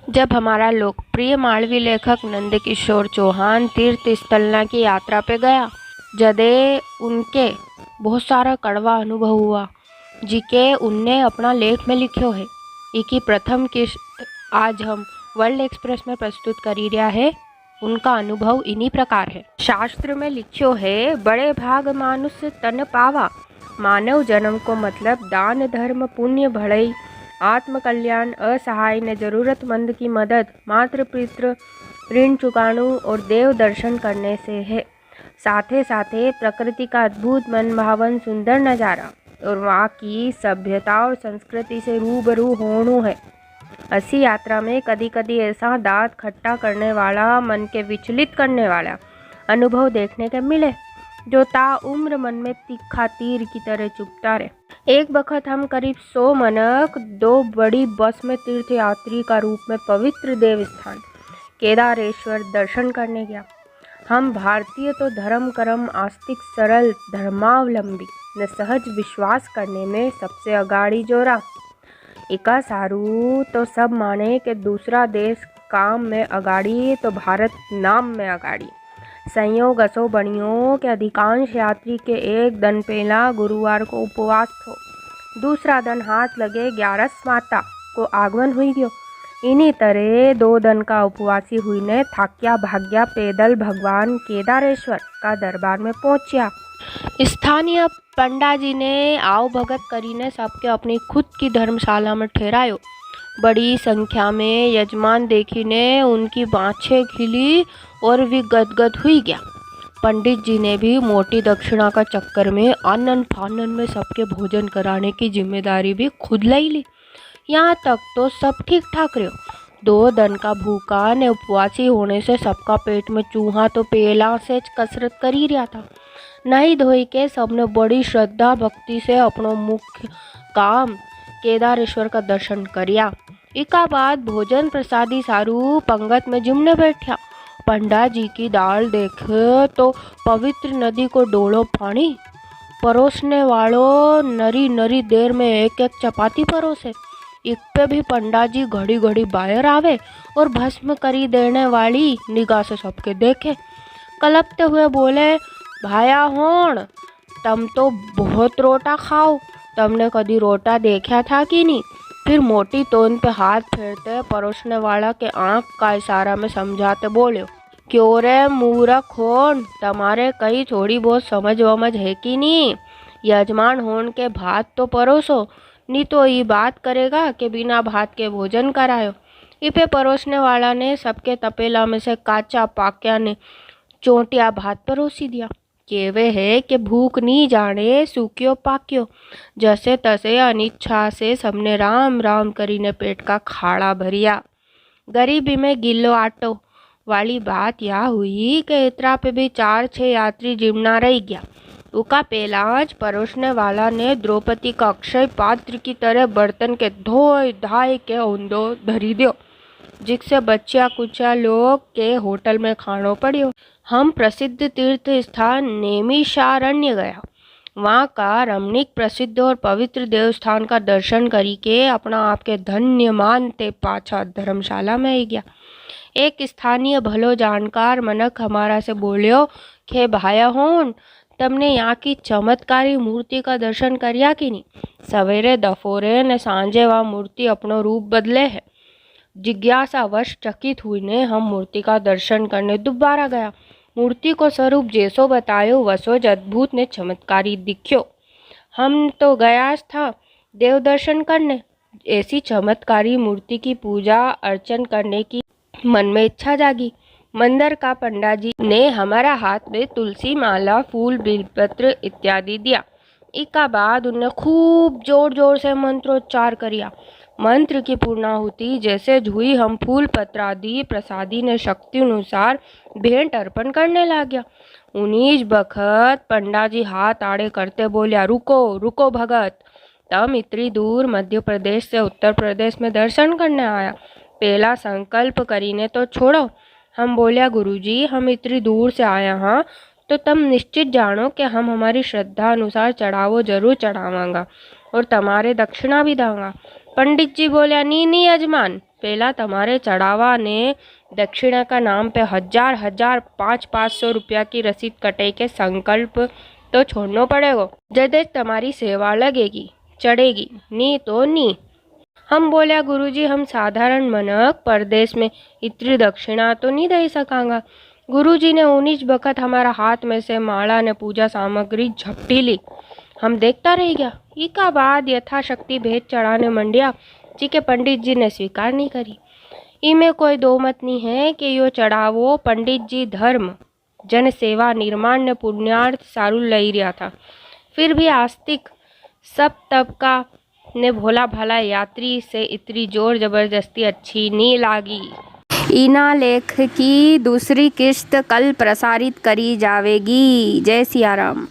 जब हमारा लोकप्रिय मालवी लेखक नंदकिशोर चौहान तीर्थ स्थलना की यात्रा पे गया, जदे उनके बहुत सारा कड़वा अनुभव हुआ जिके उनने अपना लेख में लिखो है। इकी प्रथम किस्त आज हम वर्ल्ड एक्सप्रेस में प्रस्तुत करी रहा है। उनका अनुभव इन्हीं प्रकार है। शास्त्र में लिखो है, बड़े भाग मानुष तन पावा। मानव जन्म को मतलब दान धर्म पुण्य भड़ई आत्म कल्याण असहाय ने जरूरतमंद की मदद मातृ पितृ ऋण चुकाणु और देव दर्शन करने से है। साथे साथे प्रकृति का अद्भुत मनभावन सुंदर नज़ारा और वहाँ की सभ्यता और संस्कृति से रूबरू होणु है। ऐसी यात्रा में कभी कभी ऐसा दांत खट्टा करने वाला, मन के विचलित करने वाला अनुभव देखने के मिले जो उम्र मन में तीखा तीर की तरह चुभता रहे। एक वक्त हम करीब 100 मनक 2 बड़ी बस में तीर्थ यात्री का रूप में पवित्र देव स्थान केदारेश्वर दर्शन करने गया। हम भारतीय तो धर्म कर्म आस्तिक सरल धर्मावलंबी ने सहज विश्वास करने में सबसे अगाड़ी जोरा। इका सारू तो सब माने कि दूसरा देश काम में अगाड़ी तो भारत नाम में अगाड़ी। संयोग असो बनियो के अधिकांश यात्री के एक दिन पहला गुरुवार को उपवास थो, दूसरा दिन हाथ लगे 11 माता को आगमन हुई गयो। इन्हीं तरह 2 दिन का उपवासी हुई ने थाक्या भाग्या पैदल भगवान केदारेश्वर का दरबार में पहुंचा। स्थानीय पंडा जी ने आओ भगत करीने सबके अपनी खुद की धर्मशाला में ठहरायो। बड़ी संख्या में यजमान देखीने उनकी बाँछें खिली और भी गदगद हुई गया। पंडित जी ने भी मोटी दक्षिणा का चक्कर में आनन फानन में सबके भोजन कराने की जिम्मेदारी भी खुद ले ली। यहाँ तक तो सब ठीक ठाक रहो। 2 दिन का भूखा ने उपवासी होने से सबका पेट में चूहा तो पहला से कसरत कर ही रहा था। नहीं धोई के सबने बड़ी श्रद्धा भक्ति से अपनो मुख्य काम केदारेश्वर का दर्शन करिया। इका बाद भोजन प्रसादी सारू पंगत में जुमने बैठा। पंडा जी की दाल देखे तो पवित्र नदी को डोलो पानी परोसने वालों नरी नरी देर में एक एक चपाती परोसे। इक पे भी पंडा जी घड़ी घड़ी बाहर आवे और भस्म करी देने वाली निगाह से सबके देखे। कलपते हुए बोले, भाया होण, तम तो बहुत रोटा खाओ, तुमने कभी रोटा देखा था कि नहीं? फिर मोटी तोन पे हाथ फेरते परोसने वाला के आंख का इशारा में समझाते बोले, क्यों रे मूर्ख होन, तुम्हारे कहीं थोड़ी बहुत समझ वमझ है कि नहीं? यजमान होन के भात तो परोसो, नहीं तो ये बात करेगा कि बिना भात के भोजन करायो। इपे परोसने वाला ने सबके तपेला में से काचा पाक्या ने चोटिया भात परोसी दिया। केवे है कि भूख नहीं जाने सूक्यो पाक्यो। जैसे तसे अनिच्छा से सबने राम राम करीने पेट का खाड़ा भरिया। गरीबी में गिल्लो आटो वाली बात यह हुई कि इतरा पे भी 4-6 यात्री जिमना रह गया। उका पेलाज परोसने वाला ने द्रौपदी का अक्षय पात्र की तरह बर्तन के धोए धाए के ऊंधो धरी दियो, जिससे बच्चा कुचा लोग के होटल में खानो पड़ियो। हम प्रसिद्ध तीर्थ स्थान नैमिषारण्य गया। वहाँ का रमणीक प्रसिद्ध और पवित्र देवस्थान का दर्शन करी के अपना आपके धन्य मानते पाछा धर्मशाला में ही गया। एक स्थानीय भलो जानकार मनक हमारा से बोलियो कि भाया होन, तुमने यहाँ की चमत्कारी मूर्ति का दर्शन करिया कि नहीं? सवेरे दफोरे ने सांझे वह मूर्ति अपनो रूप बदले है। जिज्ञासावश चकित हुई ने हम मूर्ति का दर्शन करने दोबारा गया। मूर्ति को स्वरूप जैसो बतायो वसो अद्भुत ने चमत्कारी दिख्यो। हम तो गया था देव दर्शन करने, ऐसी चमत्कारी मूर्ति की पूजा अर्चन करने की मन में इच्छा जागी। मंदिर का पंडा जी ने हमारा हाथ में तुलसी माला फूल बिलपत्र इत्यादि दिया। इका बाद उन्हें खूब जोर जोर से मंत्रोच्चार करिया। मंत्र की पूर्णाहुति जैसे हुई, हम फूल पत्र आदि प्रसादी ने शक्ति अनुसार भेंट अर्पण करने लगा। 19 बखत पंडा जी हाथ आड़े करते बोलिया, रुको रुको भगत, तम इतनी दूर मध्य प्रदेश से उत्तर प्रदेश में दर्शन करने आया, पहला संकल्प करीने तो छोड़ो। हम बोलिया, गुरुजी हम इतनी दूर से आया हाँ, तो तुम निश्चित जानो कि हम हमारी श्रद्धा अनुसार चढ़ावो जरूर चढ़ावांगा और तुम्हारे दक्षिणा भी दांगा। पंडित जी बोल्या, नी यजमान, पहला तुम्हारे चढ़ावा ने दक्षिणा का नाम पे 1000 500 रुपया की रसीद कटे के संकल्प तो छोड़ना पड़ेगा। जदे तुम्हारी सेवा लगेगी चढ़ेगी, नी तो नी। हम बोल्या, गुरुजी हम साधारण मनक परदेश में इतनी दक्षिणा तो नहीं दे सकांगा। गुरुजी ने उन्नीस बखत हमारा हाथ में से माला ने पूजा सामग्री झपटी ली। हम देखता रह गया। इका बाद यथाशक्ति भेंट चढ़ाने मंडिया, जी के पंडित जी ने स्वीकार नहीं करी। इमें कोई दो मत नहीं है कि यो चढ़ावो पंडित जी धर्म जन सेवा निर्माण ने पुण्यार्थ सारू लई रहा था। फिर भी आस्तिक सब तबका ने भोला भाला यात्री से इतनी जोर जबरदस्ती अच्छी नहीं लागी। इना लेख की दूसरी किस्त कल प्रसारित करी जावेगी। जय सिया राम।